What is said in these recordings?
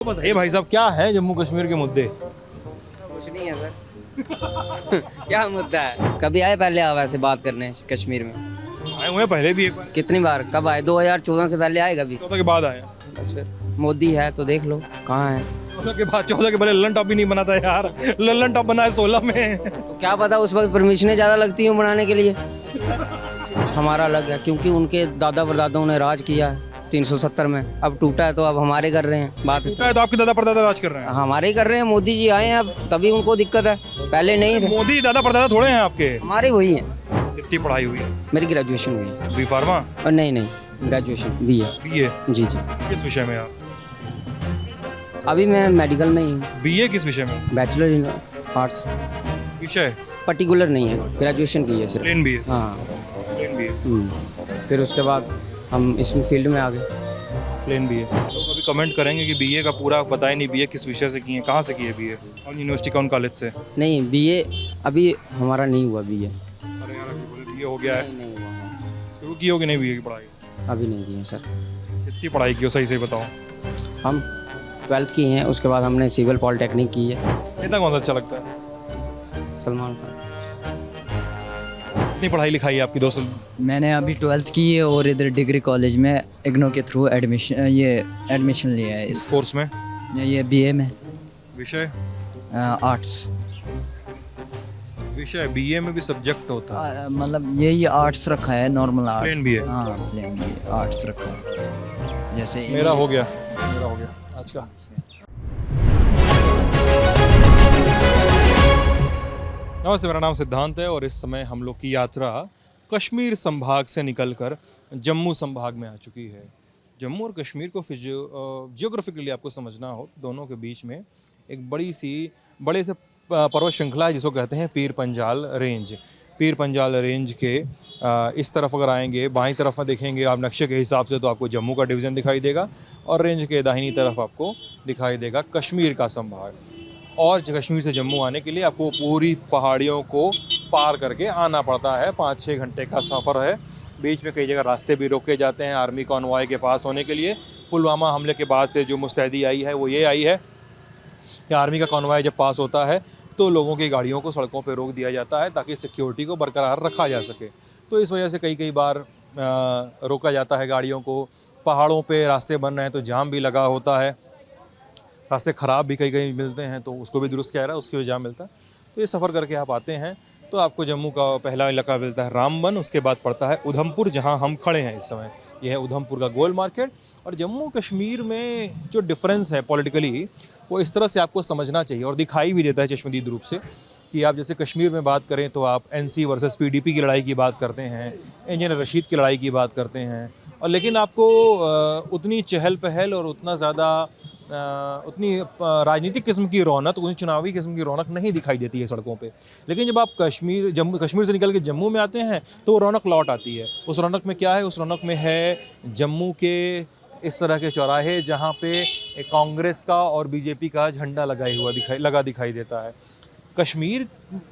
तो बताइए भाई साहब, क्या है जम्मू कश्मीर के मुद्दे? कुछ नहीं है सर। क्या मुद्दा है? कभी आए पहले आप ऐसे बात करने कश्मीर में? आए हुए हैं पहले भी एक बार, कितनी बार? कब आए? 2014 से पहले आए कभी? 14 के बाद आए। बस फिर मोदी है तो देख लो कहाँ है। 14 के पहले लल्लन टॉप भी नहीं बना था यार, लल्लन टॉप बना है 16 में। तो क्या पता उस वक्त परमिशनें ज़्यादा लगती हूँ बनाने के लिए। हमारा अलग है क्योंकि उनके दादा परदादाओं ने राज किया है 370 में। अब टूटा है तो अब हमारे कर रहे हैं बात। टूटा है तो आपके दादा परदादा राज कर रहे हैं। हमारे ही कर रहे हैं। मोदी जी आए हैं अब, तभी उनको दिक्कत है, पहले नहीं थे। मोदी दादा परदादा थोड़े हैं आपके। हमारे वही हैं। कितनी पढ़ाई हुई है? मेरी ग्रेजुएशन हुई है। B pharma? और नहीं, ग्रेजुएशन भी है। बीए? जी जी। किस विषय में आप? अभी मैं मेडिकल में ही हूँ। बीए किस विषय में? Bachelor in arts. विषय पर्टिकुलर नहीं है, ग्रेजुएशन की है सिर्फ। Plain BA? हाँ। Plain BA. फिर उसके बाद हम इस फील्ड में आ गए। Plain BA. लोग अभी कमेंट करेंगे कि बीए का पूरा पता ही नहीं, बीए किस विषय से किए, कहाँ से किए बीए, कौन यूनिवर्सिटी कौन कॉलेज से? नहीं, बीए अभी हमारा नहीं हुआ बीए। अरे यार अभी बोले बीए हो गया है। नहीं हुआ। शुरू की होगी नहीं बीए की पढ़ाई? अभी नहीं किए सर। कितनी पढ़ाई की हो सही से बताओ। हम 12th की हैं, उसके बाद हमने सिविल पॉलिटेक्निक की है। इतना कौन सा अच्छा लगता है? सलमान खान। कितनी पढ़ाई लिखाई है आपकी दोस्त? मैंने अभी 12th की है और इधर डिग्री कॉलेज में इग्नो के थ्रू एडमिशन लिया है इस कोर्स में? ये बीए में विषय? आर्ट्स। विषय बीए में भी सब्जेक्ट होता है? मतलब यही आर्ट्स रखा है, नॉर्मल आर्ट्स। Plain BA? हाँ प्लेन बीए आर्ट्स रखा है। जैसे मेरा हो गया आज का। नमस्ते, मेरा नाम सिद्धांत है और इस समय हम लोग की यात्रा कश्मीर संभाग से निकलकर जम्मू संभाग में आ चुकी है। जम्मू और कश्मीर को जियोग्राफिकली आपको समझना हो, दोनों के बीच में एक बड़े से पर्वत श्रृंखला है जिसको कहते हैं पीर पंजाल रेंज। पीर पंजाल रेंज के इस तरफ अगर आएंगे, बाईं तरफ में देखेंगे आप नक्शे के हिसाब से, तो आपको जम्मू का डिवीज़न दिखाई देगा और रेंज के दाहिनी तरफ आपको दिखाई देगा कश्मीर का संभाग। और कश्मीर से जम्मू आने के लिए आपको पूरी पहाड़ियों को पार करके आना पड़ता है। 5-6 घंटे का सफ़र है। बीच में कई जगह रास्ते भी रोके जाते हैं आर्मी कॉन्वॉय के पास होने के लिए। पुलवामा हमले के बाद से जो मुस्तैदी आई है वो ये आई है कि आर्मी का कॉन्वॉय जब पास होता है तो लोगों की गाड़ियों को सड़कों पर रोक दिया जाता है ताकि सिक्योरिटी को बरकरार रखा जा सके। तो इस वजह से कई बार रोका जाता है गाड़ियों को। पहाड़ों पे रास्ते बन रहे हैं तो जाम भी लगा होता है, रास्ते ख़राब भी कई मिलते हैं तो उसको भी दुरुस्त किया रहा है, उसके भी जाम मिलता है। तो ये सफ़र करके आप आते हैं तो आपको जम्मू का पहला इलाका मिलता है रामबन, उसके बाद पड़ता है उधमपुर, जहाँ हम खड़े हैं इस समय। यह है उधमपुर का गोल मार्केट। और जम्मू कश्मीर में जो डिफरेंस है पॉलिटिकली, वो इस तरह से आपको समझना चाहिए और दिखाई भी देता है चश्मदीद रूप से कि आप जैसे कश्मीर में बात करें तो आप एनसी वर्सेस पीडीपी की लड़ाई की बात करते हैं, इंजीनियर रशीद की लड़ाई की बात करते हैं, और लेकिन आपको उतनी चहल पहल और उतना ज़्यादा उतनी राजनीतिक किस्म की रौनक, उतनी चुनावी किस्म की रौनक नहीं दिखाई देती है सड़कों पे। लेकिन जब आप कश्मीर से निकल के जम्मू में आते हैं तो वो रौनक लौट आती है। उस रौनक में क्या है? उस रौनक में है जम्मू के इस तरह के चौराहे जहाँ पे एक कांग्रेस का और बीजेपी का झंडा लगा दिखाई देता है।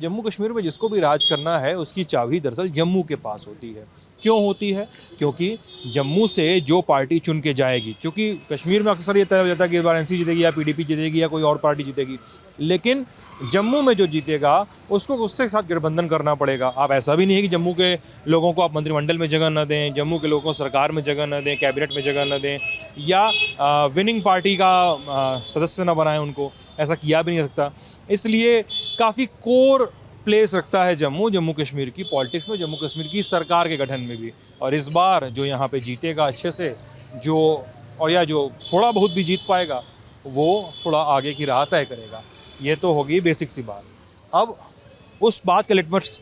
जम्मू कश्मीर में जिसको भी राज करना है उसकी चाबी दरअसल जम्मू के पास होती है। क्यों होती है? क्योंकि जम्मू से जो पार्टी चुन के जाएगी, क्योंकि कश्मीर में अक्सर ये तय हो जाता है कि इस बार एनसी जीतेगी या पीडीपी जीतेगी या कोई और पार्टी जीतेगी, लेकिन जम्मू में जो जीतेगा उसको उसके साथ गठबंधन करना पड़ेगा। आप ऐसा भी नहीं है कि जम्मू के लोगों को आप मंत्रिमंडल में जगह न दें, जम्मू के लोगों को सरकार में जगह न दें, कैबिनेट में जगह न दें, या विनिंग पार्टी का सदस्य न बनाएं उनको, ऐसा किया भी नहीं सकता। इसलिए काफ़ी कोर प्लेस रखता है जम्मू कश्मीर की पॉलिटिक्स में, जम्मू कश्मीर की सरकार के गठन में भी। और इस बार जो यहाँ पे जीतेगा अच्छे से, जो थोड़ा बहुत भी जीत पाएगा, वो थोड़ा आगे की राह तय करेगा। ये तो होगी बेसिक सी बात। अब उस बात का लिटमस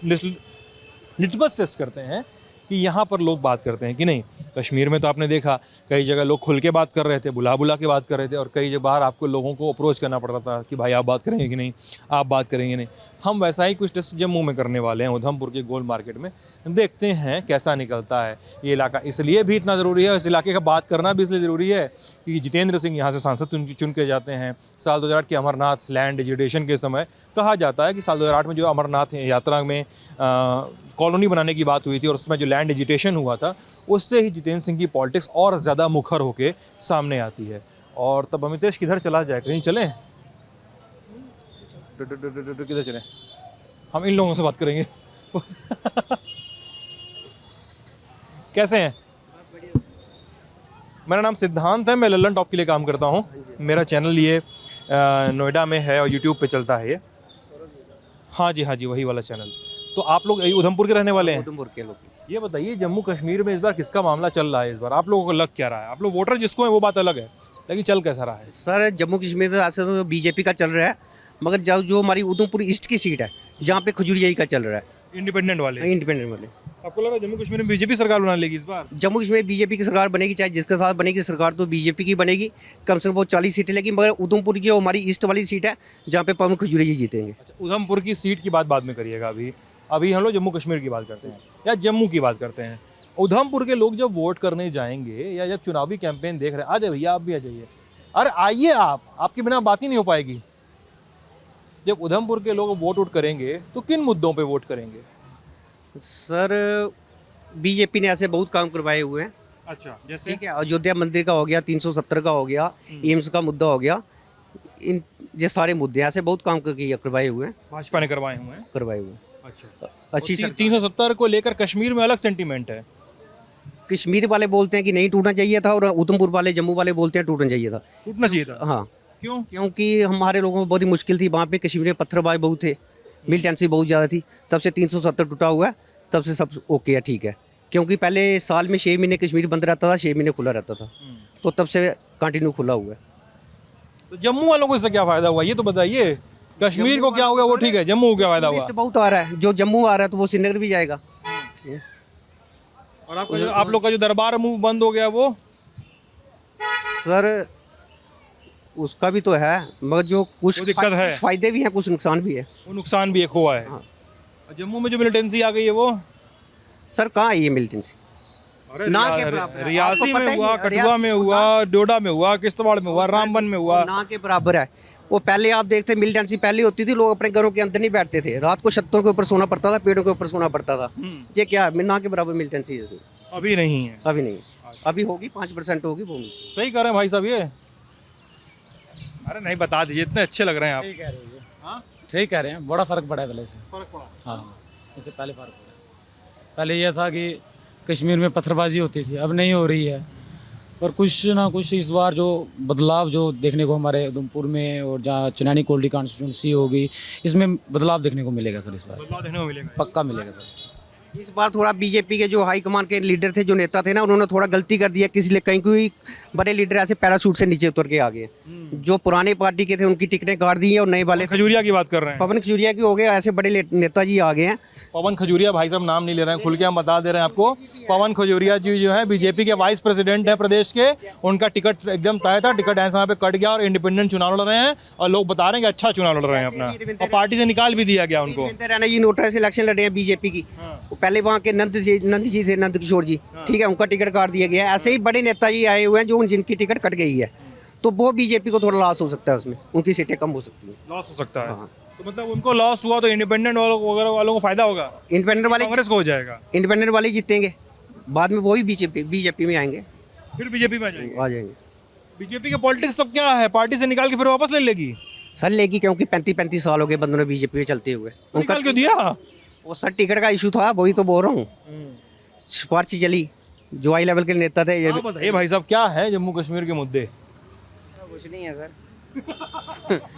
टेस्ट करते हैं कि यहाँ पर लोग बात करते हैं कि नहीं। कश्मीर में तो आपने देखा कई जगह लोग खुल के बात कर रहे थे, बुला के बात कर रहे थे, और कई बार आपको लोगों को अप्रोच करना पड़ रहा था कि भाई आप बात करेंगे कि नहीं, आप बात करेंगे नहीं। हम वैसा ही कुछ टेस्ट जम्मू में करने वाले हैं, उधमपुर के गोल मार्केट में। देखते हैं कैसा निकलता है ये इलाका। इसलिए भी इतना ज़रूरी है, इस इलाके का बात करना भी इसलिए ज़रूरी है कि जितेंद्र सिंह यहाँ से सांसद चुन के जाते हैं। साल 2008 के अमरनाथ लैंड एजिटेशन के समय कहा जाता है कि साल 2008 में जो अमरनाथ यात्रा में कॉलोनी बनाने की बात हुई थी और उसमें जो लैंड एजिटेशन हुआ था, उससे ही जितेंद्र सिंह की पॉलिटिक्स और ज़्यादा मुखर होकर सामने आती है। और तब अमितेश किधर चला जाए, कहीं चलें? किधर चलें? हम इन लोगों से बात करेंगे। कैसे हैं? मेरा नाम सिद्धांत है, मैं लल्लन टॉप के लिए काम करता हूँ। मेरा चैनल ये नोएडा में है और यूट्यूब पे चलता है ये। हाँ जी, वही वाला चैनल। तो आप लोग यही उधमपुर के रहने वाले हैं? उधमपुर के लोग। ये बताइए, जम्मू कश्मीर में इस बार किसका मामला चल रहा है? इस बार आप लोगों को लग क्या रहा है? आप लोग वोटर जिसको हैं वो बात अलग है, लेकिन चल कैसा रहा है? सर जम्मू कश्मीर में ऐसे तो बीजेपी का चल रहा है, मगर जो हमारी उधमपुर ईस्ट की सीट है जहाँ पे खजूरिया का चल रहा है, इंडिपेंडेंट वाले। इंडिपेंडेंट वाले। आपको लग रहा है जम्मू कश्मीर में बीजेपी सरकार बना लेगी इस बार? जम्मू कश्मीर में बीजेपी की सरकार बनेगी, चाहे जिसके साथ बनेगी सरकार तो बीजेपी की बनेगी, कम से कम वो 40 सीटें लेगी, मगर उधमपुर की जो हमारी ईस्ट वाली सीट है जहाँ पे पवन खजूरिया जी जीतेंगे। अच्छा, उधमपुर की सीट की बात बाद में करिएगा। अभी हम लोग जम्मू कश्मीर की बात करते हैं या जम्मू की बात करते हैं। उधमपुर के लोग जब वोट करने जाएंगे या जब चुनावी कैंपेन देख रहे हैं, आ जाए भैया, आप भी आ जाइए। अरे आइए, आपके बिना बात ही नहीं हो पाएगी। जब उधमपुर के लोग वोट करेंगे तो किन मुद्दों पे वोट करेंगे? सर बीजेपी ने ऐसे बहुत काम करवाए हुए हैं। अच्छा, जैसे? ठीक है, अयोध्या मंदिर का हो गया, 370 का हो गया, एम्स का मुद्दा हो गया, इन ये सारे मुद्दे ऐसे बहुत काम करवाए हुए हैं, भाजपा ने करवाए हुए हैं। करवाए हुए हैं। अच्छा, अच्छी 370 को लेकर कश्मीर में अलग सेंटीमेंट है। कश्मीर वाले बोलते हैं कि नहीं टूटना चाहिए था, और उधमपुर वाले, जम्मू वाले बोलते हैं टूटना चाहिए था। टूटना चाहिए था? हाँ, क्यों? क्योंकि हमारे लोगों को बहुत ही मुश्किल थी वहाँ पे। कश्मीर में पत्थरबाज बहुत थे, मिलिटेंसी बहुत ज़्यादा थी, तब से 370 टूटा हुआ है, तब से सब ओके है, ठीक है। क्योंकि पहले साल में 6 महीने कश्मीर बंद रहता था, 6 महीने खुला रहता था, तो तब से कंटिन्यू खुला हुआ है। तो जम्मू वालों को इससे क्या फायदा हुआ, ये तो बताइए। कश्मीर को क्या होगा वो ठीक है, जम्मू को क्या फायदा हुआ? टूरिस्ट बहुत आ रहा है, जो जम्मू आ रहा है तो वो श्रीनगर भी जाएगा। और आप लोग का जो दरबार मुंह बंद हो गया वो? सर उसका भी तो है, मगर जो कुछ दिक्कत है, कुछ फायदे भी हैं, कुछ नुकसान भी है। वो नुकसान भी एक हुआ है। हाँ। और जम्मू में जो मिलिटेंसी आ गई है वो? सर कहाँ है ये मिलिटेंसी? अरे ना के बराबर है। रियासी आपको पता में ही हुआ, है, कठुआ रियासी में को हुआ, डोडा में हुआ, किश्तवाड़ में हुआ, रामबन में हुआ। ना के बराबर है। वो पहले आप देखते मिलिटेंसी पहले होती थी, लोग अपने घरों के अंदर नहीं बैठते थे, रात को छतों के ऊपर सोना पड़ता था, पेड़ों के ऊपर सोना पड़ता था। ये क्या है? ना के बराबर मिलिटेंसी है। अभी नहीं है? अभी नहीं, अभी होगी 5% होगी वो। सही कह रहे हैं भाई साहब ये? अरे नहीं, बता दीजिए, इतने अच्छे लग रहे हैं आप। सही कह रहे हैं, सही कह रहे हैं। बड़ा फर्क पड़ा है पहले से। फर्क पड़ा? हाँ, इससे पहले फर्क पड़ा। पहले यह था कि कश्मीर में पत्थरबाजी होती थी, अब नहीं हो रही है। पर कुछ ना कुछ इस बार जो बदलाव जो देखने को हमारे उधमपुर में और जहाँ चनैनी कोल्डी कॉन्स्टिट्यूंसी होगी, इसमें बदलाव देखने को मिलेगा सर। इस बार बदलाव देखने को मिलेगा? पक्का मिलेगा सर। इस बार थोड़ा बीजेपी के जो हाई कमान के लीडर थे, जो नेता थे ना, उन्होंने थोड़ा गलती कर दिया। किसी कहीं कोई बड़े लीडर ऐसे पैराशूट से नीचे उतर के आ गए। जो पुराने पार्टी के थे उनकी टिकटें काट दी हैं, और नए वाले खजूरिया की बात कर रहे हैं? पवन खजूरिया की हो गए, ऐसे बड़े नेताजी आ गए हैं। पवन खजूरिया भाई साहब नाम नहीं ले रहे हैं, खुल के हम बता दे रहे हैं आपको। पवन खजूरिया जी जो है बीजेपी के वाइस प्रेसिडेंट है प्रदेश के, उनका टिकट एकदम तय था, टिकट ऐसा वहाँ पे कट गया और इंडिपेंडेंट चुनाव लड़ रहे हैं, और लोग बता रहे हैं कि अच्छा चुनाव लड़ रहे हैं अपना, और पार्टी से निकाल भी दिया गया उनको। राणा जी नोटा से इलेक्शन लड़े हैं बीजेपी की। वो पहले वहाँ के नंद जी थे, नंद किशोर जी, ठीक है, उनका टिकट काट दिया गया है। ऐसे ही बड़े नेताजी आए हुए हैं जो जिनकी टिकट कट गई है, तो वो बीजेपी को थोड़ा लॉस हो सकता है, उसमें उनकी सीटें कम हो सकती हैं। लॉस हो सकता है? तो मतलब उनको लॉस हुआ तो इंडिपेंडेंट वालों को फायदा होगा? इंडिपेंडेंट वाले, कांग्रेस को हो जाएगा? इंडिपेंडेंट वाले जीतेंगे, बाद में वो भी बीजेपी में आएंगे, फिर बीजेपी में आ जाएंगे? आ जाएंगे। बीजेपी के पॉलिटिक्स सब क्या है, पार्टी से निकाल के फिर वापस ले लेगी? सर लेगी, क्योंकि 35 साल हो गए बंदों ने बीजेपी में चलते हुए। उनका निकाल क्यों दिया? वो सर टिकट का इशू था, वही तो बोल रहा हूँ। सिफारिश चली, जो हाई लेवल के नेता थे। आप बताइए भाई साहब, क्या है जम्मू कश्मीर के मुद्दे? कुछ नहीं है सर।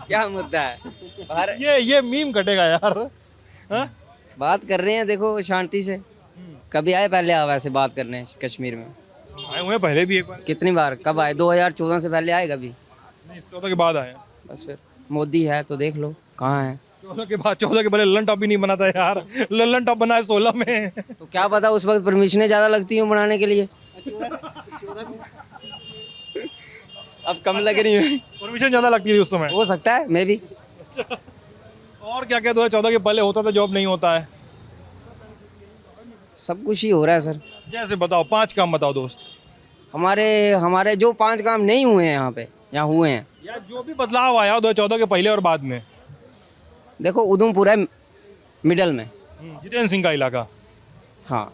क्या मुद्दा है? ये मीम कटेगा यार। हाँ? बात कर रहे हैं, देखो शांति से। कभी आए पहले आप ऐसे बात करने कश्मीर में? आए हुए हैं पहले भी एक बार। कितनी बार? कब आए? 2014 से पहले आए कभी? नहीं, 14 के बाद आए। बस फिर मोदी है तो देख लो कहाँ है। 14 के पहले लल्लन टॉप भी नहीं बना था यार, लल्लन टॉप बना है 16 में। तो क्या पता, उस वक्त परमिशनें ज़्यादा लगती हूँ बनाने के लिए। अब कम लग रही है, परमिशन ज़्यादा लगती थी उस समय। हो सकता है, मैं भी। और क्या क्या 2014 के पहले होता था, जॉब नहीं होता है? सब कुछ ही हो रहा है सर। जैसे बताओ, 5 काम बताओ दोस्त। हमारे जो 5 काम नहीं हुए हैं यहाँ पे, यहाँ हुए हैं। या जो भी बदलाव आया 2014 के पहले और बाद में। देखो उधमपुर है मिडल में, जितेंद्र सिंह का इलाका। हाँ,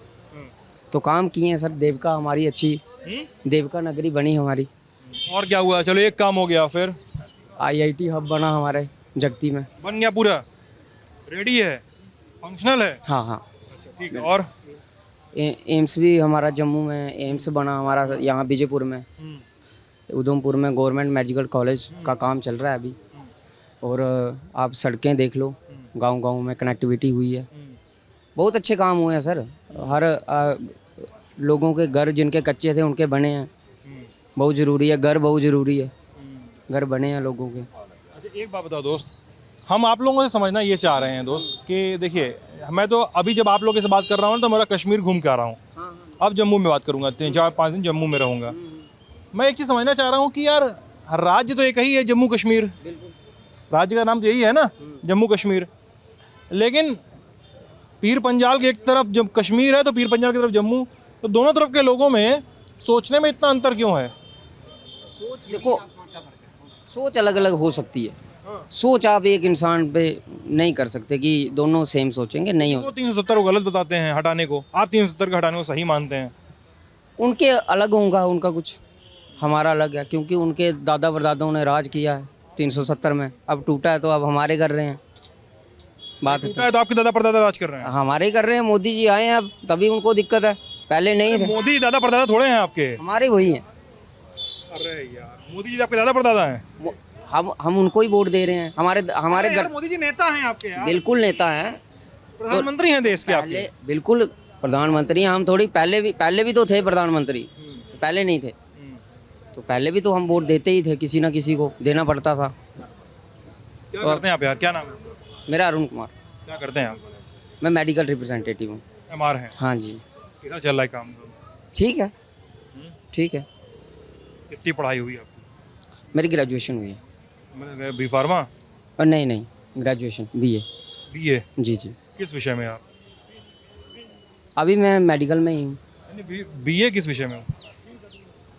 तो काम किए हैं सर। देवका हमारी अच्छी, देवका नगरी बनी हमारी, और क्या हुआ? चलो एक काम हो गया, फिर IIT हब बना हमारे जगती में। बन गया पूरा, रेडी है, फंक्शनल है। हाँ हाँ। अच्छा ठीक है। और एम्स भी हमारा जम्मू में एम्स बना हमारा, यहाँ बीजेपुर में। उधमपुर में गवर्नमेंट मेडिकल कॉलेज का काम चल रहा है अभी। और आप सड़कें देख लो, गांव-गांव में कनेक्टिविटी हुई है। बहुत अच्छे काम हुए हैं सर। हर लोगों के घर जिनके कच्चे थे उनके बने हैं। बहुत ज़रूरी है, घर बहुत ज़रूरी है। घर बने हैं लोगों के। अच्छा एक बात बताओ दोस्त, हम आप लोगों से समझना ये चाह रहे हैं दोस्त कि देखिए, मैं तो अभी जब आप लोगों से बात कर रहा हूँ तो मेरा कश्मीर घूम के आ रहा हूँ। अब जम्मू में बात करूँगा, 3-4-5 दिन जम्मू में रहूँगा। मैं एक चीज़ समझना चाह रहा हूँ कि यार राज्य तो एक ही है, जम्मू कश्मीर। राज्य का नाम तो यही है ना, जम्मू कश्मीर। लेकिन पीर पंजाल की एक तरफ जब कश्मीर है तो पीर पंजाल की तरफ जम्मू, तो दोनों तरफ के लोगों में सोचने में इतना अंतर क्यों है? देखो, सोच अलग अलग हो सकती है। सोच आप एक इंसान पे नहीं कर सकते कि दोनों सेम सोचेंगे, नहीं हो। वो 370 को गलत बताते हैं हटाने को, आप 370 को हटाने को सही मानते हैं। उनके अलग होगा, उनका कुछ, हमारा अलग है। क्योंकि उनके दादा परदादाओं ने राज किया है 370 में। अब टूटा है तो अब हमारे कर रहे हैं। बात टूटा है तो आपके दादा परदादा राज कर रहे हैं। हमारे ही कर रहे हैं। मोदी जी आए हैं अब, तभी उनको दिक्कत है, पहले नहीं थे। मोदी दादा परदादा थोड़े हैं आपके। हमारे वही हैं। अरे यार, मोदी जी आपके दादा परदादा हैं। हम उनको ही वोट दे रहे हैं। हमारे अरे घर यार, मोदी जी नेता हैं आपके यार, बिल्कुल नेता हैं। प्रधानमंत्री हैं देश के आपके। पहले बिल्कुल प्रधानमंत्री हैं। हम थोड़ी पहले भी तो थे प्रधानमंत्री, पहले नहीं थे तो पहले भी तो हम वोट देते ही थे, किसी ना किसी को देना पड़ता था। क्या करते हैं आप यार, क्या नाम है? मेरा अरुण कुमार, क्या करते हैं आप? मैं मेडिकल रिप्रेजेंटेटिव हूँ। MR हैं। हाँ जी। कैसा चल रहा है काम? ठीक है, ठीक है। कितनी पढ़ाई हुई आपकी? मेरी ग्रेजुएशन हुई है। मैंने बी फार्मा, और नहीं, ग्रेजुएशन BA। BA जी जी। किस विषय में आप? अभी मैं मेडिकल में ही हूँ। BA किस विषय में?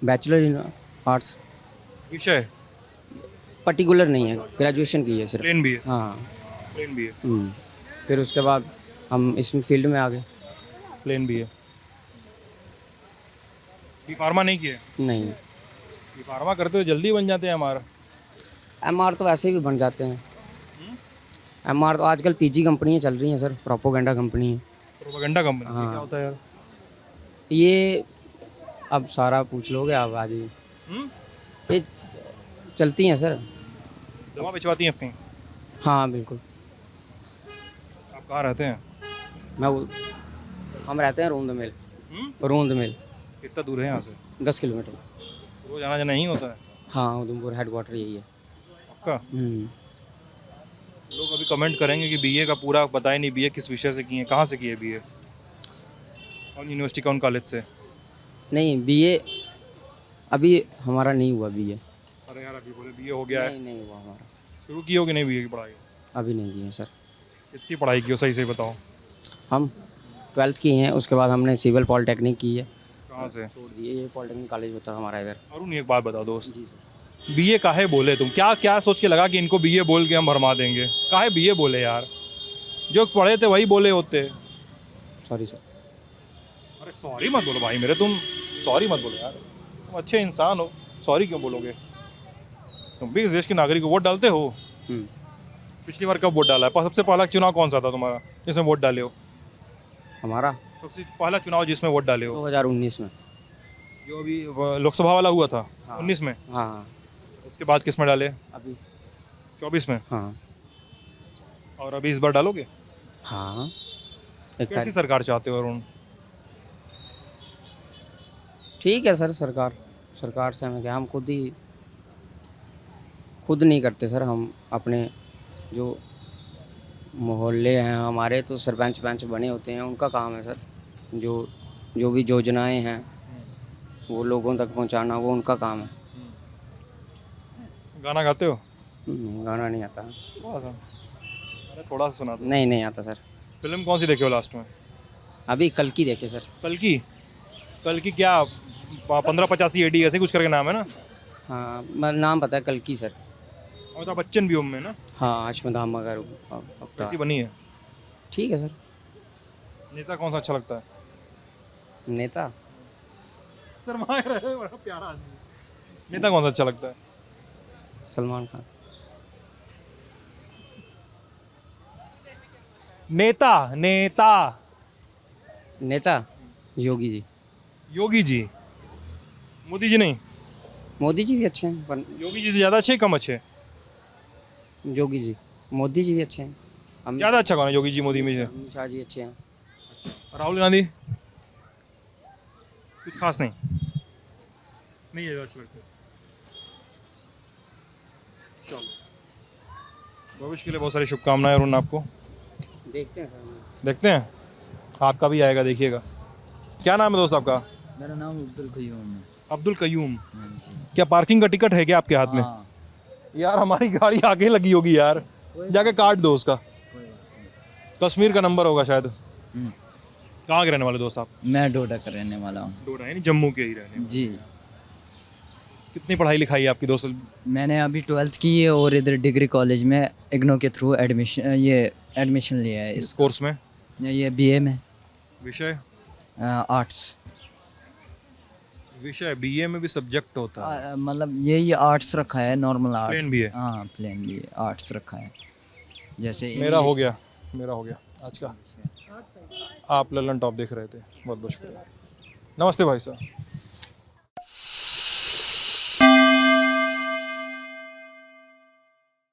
Bachelor in arts. विषय पर्टिकुलर नहीं है, ग्रेजुएशन की है सिर्फ। Plain BA। हाँ। Plain BA। फिर उसके बाद हम इसमें फील्ड में आ गए। Plane BA। बी फार्मा नहीं किए? नहीं, बी फार्मा करते हो जल्दी बन जाते हैं हमारा। MR तो वैसे भी बन जाते हैं। MR तो आजकल PG कंपनियाँ चल रही हैं सर, प्रोपोगेंडा कंपनी है। प्रोपेगेंडा कंपनी हाँ। क्या होता है यार? ये अब सारा पूछ लोगे आप आज ही। ये चलती हैं सर। दवा भिजवाती हैं अपनी? हाँ बिल्कुल। आप कहाँ रहते हैं? हम रहते हैं रोंद मिल। रोंद मिल कितना दूर है यहाँ से? 10 किलोमीटर। रोज आना जाना नहीं होता है हाँ, उधमपुर हेडक्वार्टर यही है। आपका? लोग अभी कमेंट करेंगे कि BA का पूरा बताए नहीं, BA किस विषय से किए, कहाँ से किए BA, कौन यूनिवर्सिटी कौन कॉलेज से? नहीं, BA अभी हमारा नहीं हुआ BA। अरे यार अभी बोले BA हो गया है। नहीं हुआ हमारा। शुरू की हो कि नहीं BA की पढ़ाई? अभी नहीं किए सर। कितनी पढ़ाई की हो सही से बताओ। हम 12th की हैं, उसके बाद हमने सिविल पॉलिटेक्निक की है। कहाँ से? छोड़ दिए, ये पॉलिटेक्निक कॉलेज होता है हमारा इधर। अरुण एक बात बताओ दोस्त, BA काहे बोले तुम? क्या क्या सोच के लगा कि इनको BA बोल के हम भरमा देंगे? काहे BA बोले यार? जो पढ़े थे वही बोले होते। Sorry sir. अरे सॉरी मत बोलो भाई मेरे, तुम सॉरी मत बोलो यार, तुम अच्छे इंसान हो, सॉरी क्यों बोलोगे? तुम भी इस देश के नागरिक हो, वोट डालते हो। पिछली बार कब वोट डाला है? सबसे पहला चुनाव कौन सा था तुम्हारा जिसमें वोट डाले हो? हमारा सबसे पहला चुनाव जिसमें वोट डाले हो? 2019 में। जो अभी लोकसभा वाला हुआ था। हाँ। 19 में। हाँ। उसके बाद किस में डाले? अभी 24 में। हाँ। और अभी इस बार डालोगे? हाँ। एक कैसी सरकार चाहते हो अरुण? ठीक है सर। सरकार से हमें क्या, हम खुद नहीं करते सर। हम अपने जो मोहल्ले हैं हमारे, तो सरपंच पंच बने होते हैं, उनका काम है सर। जो भी योजनाएं हैं वो लोगों तक पहुंचाना, वो उनका काम है। गाना गाते हो? गाना नहीं आता। थोड़ा सा, अरे थोड़ा सा सुना दो। नहीं आता सर। फिल्म कौन सी देखे हो लास्ट में? अभी कल की देखे सर। कल की क्या 1585 AD ऐसे कुछ करके नाम है ना? हाँ, नाम पता है, कल की सर। अमिताभ बच्चन भी उनमें ना? हाँ, अश्वत्थामा मगर कैसी बनी है? ठीक है सर। नेता कौन सा अच्छा लगता है? नेता शर्मा रहे, बड़ा प्यारा आदमी। नेता कौन सा अच्छा लगता है? सलमान खान। नेता नेता नेता योगी जी। योगी जी, मोदी जी नहीं? मोदी जी भी अच्छे हैं पर योगी जी से ज़्यादा अच्छे कम अच्छे? योगी जी। मोदी जी भी अच्छे हैं। ज़्यादा अच्छा कौन है योगी जी मोदी में से? अमित शाह जी अच्छे हैं। राहुल गांधी कुछ खास नहीं, नहीं ज़्यादा अच्छा लगता है। चलो, भविष्य के लिए बहुत सारी शुभकामनाएं अरुण आपको। देखते हैं सर। देखते हैं, आपका भी आएगा, देखिएगा। क्या नाम है दोस्त आपका? मेरा नाम अब्दुल कयूम है। अब्दुल कयूम। हाँ जी। क्या पार्किंग का टिकट है क्या आपके हाथ में? हाँ, यार हमारी गाड़ी आगे लगी होगी यार, जाके काट दो उसका। कश्मीर का नंबर होगा शायद। हम्म। कहाँ के रहने वाले दोस्त आप? मैं डोडा का रहने वाला हूँ। डोडा यानी जम्मू के ही रहने। जी। कितनी पढ़ाई लिखाई है आपकी दोस्त? मैंने अभी 12th की है और इधर डिग्री कॉलेज में इग्नो के थ्रू एडमिशन लिया है इस कोर्स में ये बीए में विषय? आर्ट्स। विषय बीए में भी सब्जेक्ट होता है? मतलब यही आर्ट्स रखा है, नॉर्मल आर्ट्स। Plain BA? हाँ, प्लेन भी आर्ट्स रखा है। जैसे मेरा हो गया, मेरा हो गया आज का। आप ललन टॉप देख रहे थे, बहुत बहुत शुक्रिया। नमस्ते भाई साहब।